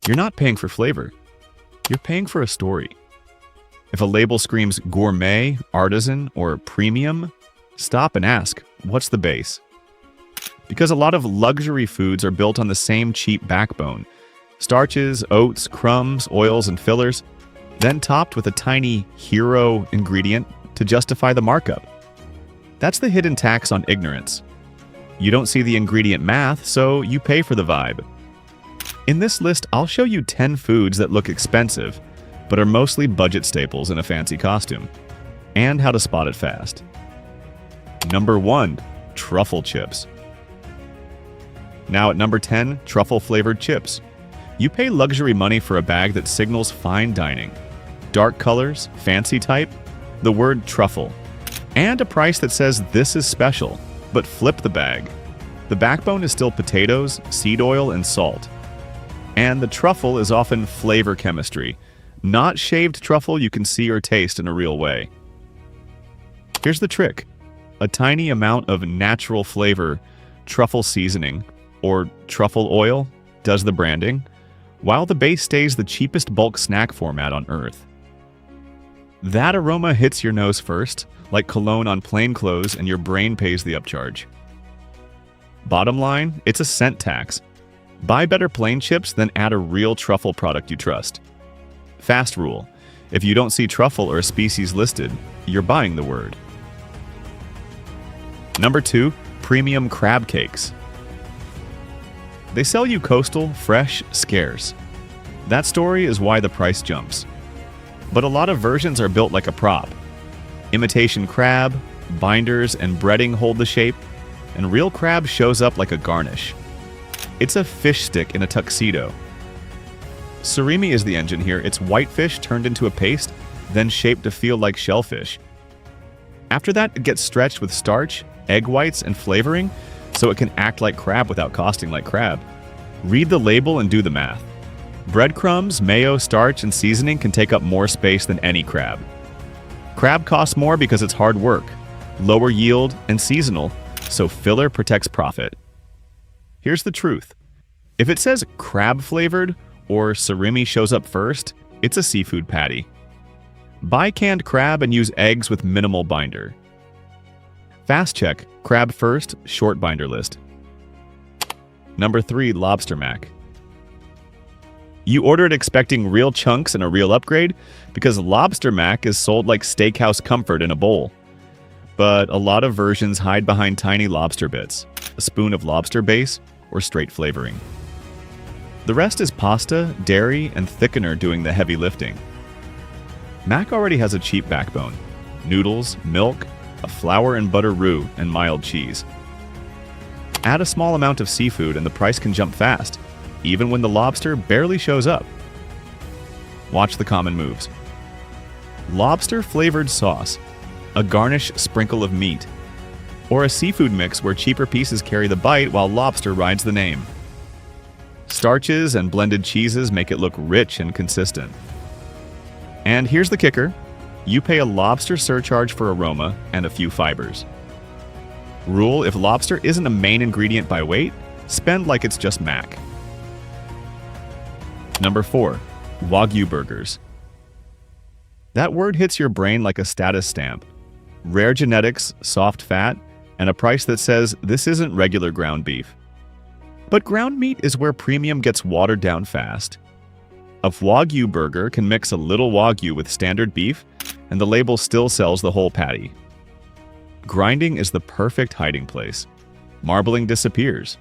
You're not paying for flavor. You're paying for a story. If a label screams gourmet, artisan, or premium, stop and ask, what's the base? Because a lot of luxury foods are built on the same cheap backbone. Starches, oats, crumbs, oils, and fillers, then topped with a tiny hero ingredient to justify the markup. That's the hidden tax on ignorance. You don't see the ingredient math, so you pay for the vibe. In this list, I'll show you 10 foods that look expensive, but are mostly budget staples in a fancy costume, and how to spot it fast. Number 1. Truffle chips. Now at number 10, truffle-flavored chips. You pay luxury money for a bag that signals fine dining. Dark colors, fancy type, the word truffle, and a price that says this is special, but flip the bag. The backbone is still potatoes, seed oil, and salt. And the truffle is often flavor chemistry, not shaved truffle you can see or taste in a real way. Here's the trick. A tiny amount of natural flavor, truffle seasoning, or truffle oil does the branding, while the base stays the cheapest bulk snack format on Earth. That aroma hits your nose first, like cologne on plain clothes, and your brain pays the upcharge. Bottom line, it's a scent tax. Buy better plain chips, then add a real truffle product you trust. Fast rule. If you don't see truffle or a species listed, you're buying the word. Number 2. Premium crab cakes. They sell you coastal, fresh, scarce. That story is why the price jumps. But a lot of versions are built like a prop. Imitation crab, binders, and breading hold the shape, and real crab shows up like a garnish. It's a fish stick in a tuxedo. Surimi is the engine here. It's whitefish turned into a paste, then shaped to feel like shellfish. After that, it gets stretched with starch, egg whites, and flavoring, so it can act like crab without costing like crab. Read the label and do the math. Breadcrumbs, mayo, starch, and seasoning can take up more space than any crab. Crab costs more because it's hard work, lower yield, and seasonal, so filler protects profit. Here's the truth. If it says crab-flavored or surimi shows up first, it's a seafood patty. Buy canned crab and use eggs with minimal binder. Fast check, crab first, short binder list. Number 3, lobster mac. You ordered expecting real chunks and a real upgrade because lobster mac is sold like steakhouse comfort in a bowl. But a lot of versions hide behind tiny lobster bits, a spoon of lobster base, or straight flavoring. The rest is pasta, dairy, and thickener doing the heavy lifting. Mac already has a cheap backbone: noodles, milk, a flour and butter roux, and mild cheese. Add a small amount of seafood and the price can jump fast, even when the lobster barely shows up. Watch the common moves. Lobster-flavored sauce, a garnish sprinkle of meat, or a seafood mix where cheaper pieces carry the bite while lobster rides the name. Starches and blended cheeses make it look rich and consistent. And here's the kicker. You pay a lobster surcharge for aroma and a few fibers. Rule: if lobster isn't a main ingredient by weight, spend like it's just mac. Number 4. Wagyu burgers. That word hits your brain like a status stamp. Rare genetics, soft fat, and a price that says this isn't regular ground beef. But ground meat is where premium gets watered down fast. A Wagyu burger can mix a little Wagyu with standard beef, and the label still sells the whole patty. Grinding is the perfect hiding place. Marbling disappears.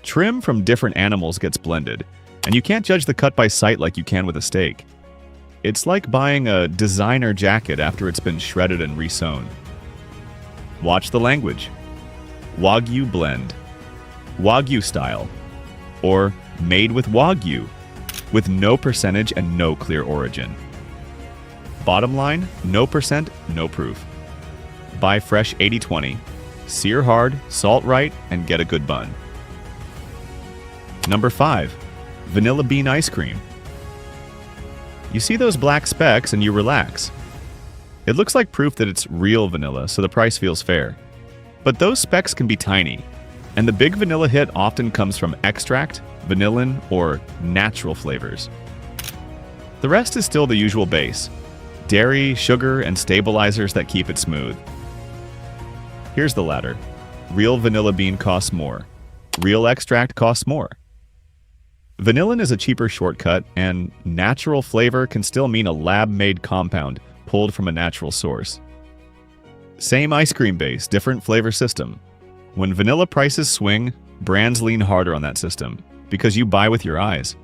Trim from different animals gets blended, and you can't judge the cut by sight like you can with a steak. It's like buying a designer jacket after it's been shredded and resewn. Watch the language. Wagyu blend. Wagyu style. Or made with Wagyu, with no percentage and no clear origin. Bottom line, no percent, no proof. Buy fresh 80/20. Sear hard, salt right, and get a good bun. Number 5. Vanilla bean ice cream. You see those black specks and you relax. It looks like proof that it's real vanilla, so the price feels fair. But those specks can be tiny, and the big vanilla hit often comes from extract, vanillin, or natural flavors. The rest is still the usual base: dairy, sugar, and stabilizers that keep it smooth. Here's the ladder. Real vanilla bean costs more. Real extract costs more. Vanillin is a cheaper shortcut, and natural flavor can still mean a lab-made compound pulled from a natural source. Same ice cream base, different flavor system. When vanilla prices swing, brands lean harder on that system because you buy with your eyes.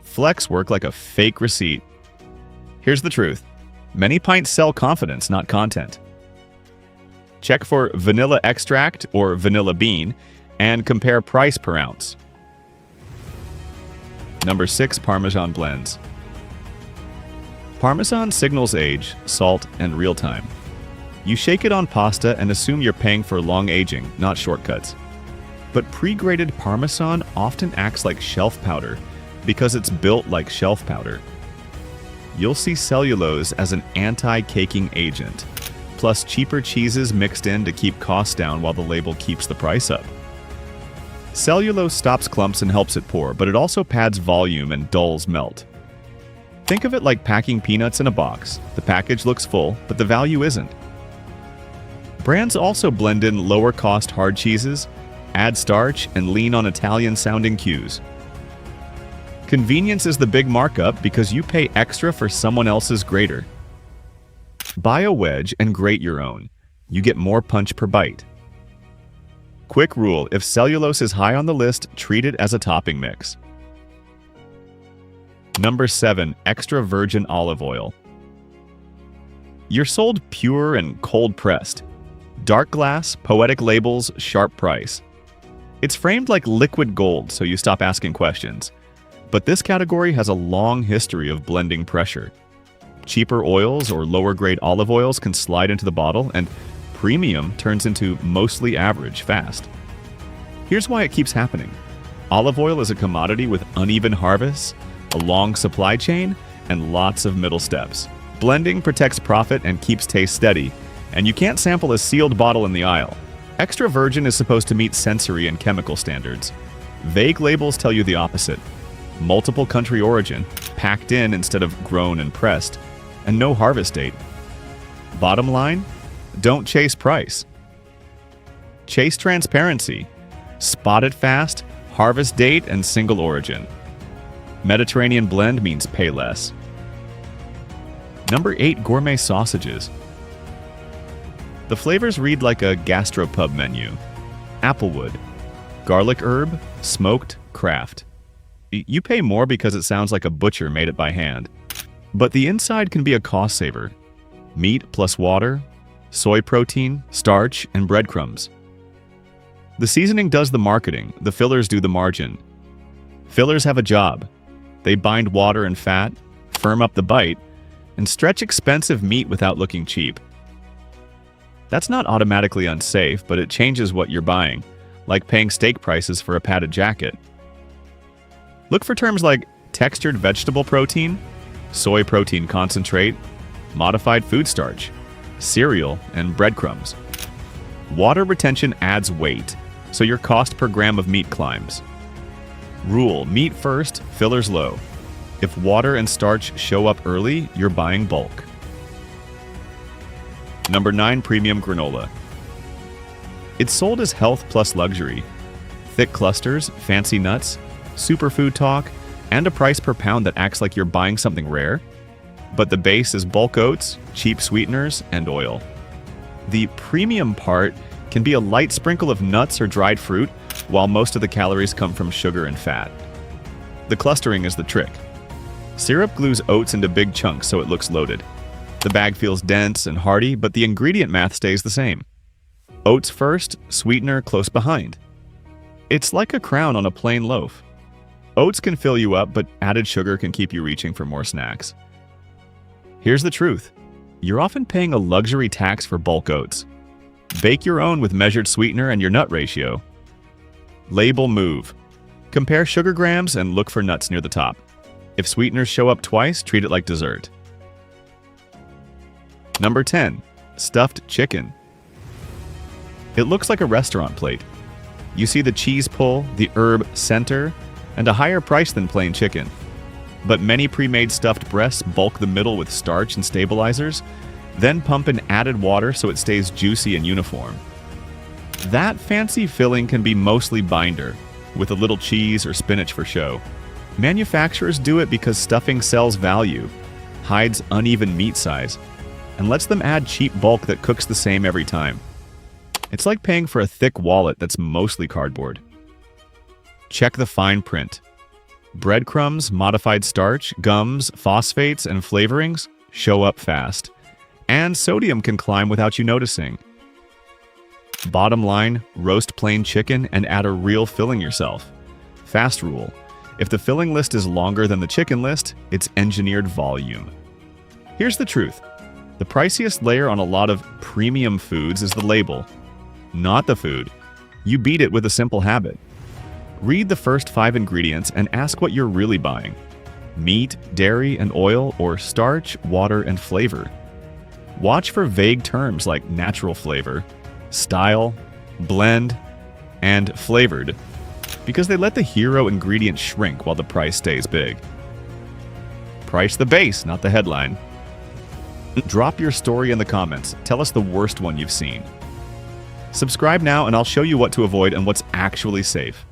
Flex work like a fake receipt. Here's the truth. Many pints sell confidence, not content. Check for vanilla extract or vanilla bean and compare price per ounce. Number 6, Parmesan blends. Parmesan signals age, salt, and real time. You shake it on pasta and assume you're paying for long aging, not shortcuts. But pre-grated Parmesan often acts like shelf powder because it's built like shelf powder. You'll see cellulose as an anti-caking agent, plus cheaper cheeses mixed in to keep costs down while the label keeps the price up. Cellulose stops clumps and helps it pour, but it also pads volume and dulls melt. Think of it like packing peanuts in a box. The package looks full, but the value isn't. Brands also blend in lower-cost hard cheeses, add starch, and lean on Italian-sounding cues. Convenience is the big markup because you pay extra for someone else's grater. Buy a wedge and grate your own. You get more punch per bite. Quick rule: if cellulose is high on the list, treat it as a topping mix. Number 7, extra virgin olive oil. You're sold pure and cold-pressed. Dark glass, poetic labels, sharp price. It's framed like liquid gold, so you stop asking questions. But this category has a long history of blending pressure. Cheaper oils or lower-grade olive oils can slide into the bottle, and premium turns into mostly average fast. Here's why it keeps happening. Olive oil is a commodity with uneven harvests, a long supply chain, and lots of middle steps. Blending protects profit and keeps taste steady, and you can't sample a sealed bottle in the aisle. Extra virgin is supposed to meet sensory and chemical standards. Vague labels tell you the opposite. Multiple country origin, packed in instead of grown and pressed, and no harvest date. Bottom line, don't chase price. Chase transparency. Spot it fast, harvest date, and single origin. Mediterranean blend means pay less. Number 8, gourmet sausages. The flavors read like a gastropub menu. Applewood, garlic herb, smoked, craft. You pay more because it sounds like a butcher made it by hand. But the inside can be a cost saver. Meat plus water, soy protein, starch, and breadcrumbs. The seasoning does the marketing, the fillers do the margin. Fillers have a job. They bind water and fat, firm up the bite, and stretch expensive meat without looking cheap. That's not automatically unsafe, but it changes what you're buying, like paying steak prices for a padded jacket. Look for terms like textured vegetable protein, soy protein concentrate, modified food starch, cereal, and breadcrumbs. Water retention adds weight, so your cost per gram of meat climbs. Rule: meat first, fillers low. If water and starch show up early, you're buying bulk. Number 9, premium granola. It's sold as health plus luxury. Thick clusters, fancy nuts, superfood talk, and a price per pound that acts like you're buying something rare. But the base is bulk oats, cheap sweeteners, and oil. The premium part can be a light sprinkle of nuts or dried fruit, while most of the calories come from sugar and fat. The clustering is the trick. Syrup glues oats into big chunks so it looks loaded. The bag feels dense and hearty, but the ingredient math stays the same. Oats first, sweetener close behind. It's like a crown on a plain loaf. Oats can fill you up, but added sugar can keep you reaching for more snacks. Here's the truth. You're often paying a luxury tax for bulk oats. Bake your own with measured sweetener and your nut ratio. Label move. Compare sugar grams and look for nuts near the top. If sweeteners show up twice, treat it like dessert. Number 10, stuffed chicken. It looks like a restaurant plate. You see the cheese pull, the herb center, and a higher price than plain chicken. But many pre-made stuffed breasts bulk the middle with starch and stabilizers, then pump in added water so it stays juicy and uniform. That fancy filling can be mostly binder, with a little cheese or spinach for show. Manufacturers do it because stuffing sells value, hides uneven meat size, and lets them add cheap bulk that cooks the same every time. It's like paying for a thick wallet that's mostly cardboard. Check the fine print. Breadcrumbs, modified starch, gums, phosphates, and flavorings show up fast, and sodium can climb without you noticing. Bottom line, roast plain chicken and add a real filling yourself. Fast rule: if the filling list is longer than the chicken list, it's engineered volume. Here's the truth. The priciest layer on a lot of premium foods is the label, not the food. You beat it with a simple habit. Read the first 5 ingredients and ask what you're really buying: meat, dairy, and oil, or starch, water, and flavor. Watch for vague terms like natural flavor, style, blend, and flavored, because they let the hero ingredient shrink while the price stays big. Price the base, not the headline. Drop your story in the comments. Tell us the worst one you've seen. Subscribe now and I'll show you what to avoid and what's actually safe.